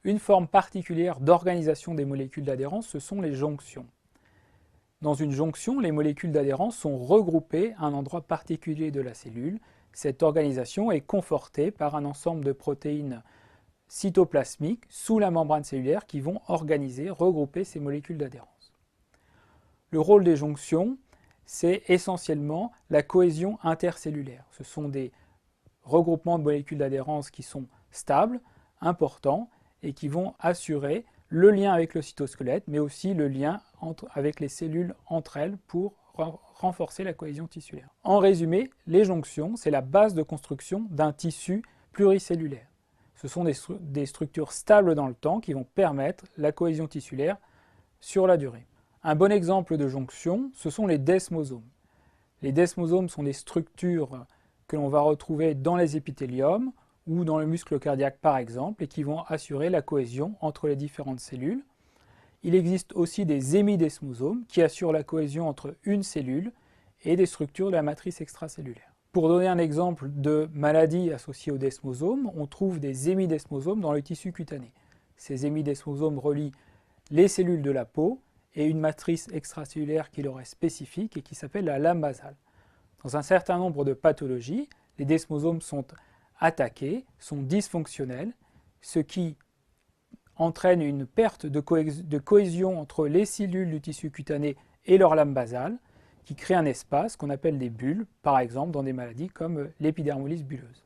Une forme particulière d'organisation des molécules d'adhérence, ce sont les jonctions. Dans une jonction, les molécules d'adhérence sont regroupées à un endroit particulier de la cellule. Cette organisation est confortée par un ensemble de protéines cytoplasmiques sous la membrane cellulaire qui vont organiser, regrouper ces molécules d'adhérence. Le rôle des jonctions, c'est essentiellement la cohésion intercellulaire. Ce sont des regroupements de molécules d'adhérence qui sont stables, importants et qui vont assurer le lien avec le cytosquelette, mais aussi le lien avec les cellules entre elles pour renforcer la cohésion tissulaire. En résumé, les jonctions, c'est la base de construction d'un tissu pluricellulaire. Ce sont des structures stables dans le temps qui vont permettre la cohésion tissulaire sur la durée. Un bon exemple de jonction, ce sont les desmosomes. Les desmosomes sont des structures que l'on va retrouver dans les épithéliums ou dans le muscle cardiaque par exemple, et qui vont assurer la cohésion entre les différentes cellules. Il existe aussi des hémidesmosomes qui assurent la cohésion entre une cellule et des structures de la matrice extracellulaire. Pour donner un exemple de maladie associée aux desmosomes, on trouve des hémidesmosomes dans le tissu cutané. Ces hémidesmosomes relient les cellules de la peau et une matrice extracellulaire qui leur est spécifique et qui s'appelle la lame basale. Dans un certain nombre de pathologies, les desmosomes sont attaqués, sont dysfonctionnels, ce qui entraîne une perte de cohésion entre les cellules du tissu cutané et leur lame basale, qui crée un espace qu'on appelle des bulles, par exemple dans des maladies comme l'épidermolyse bulleuse.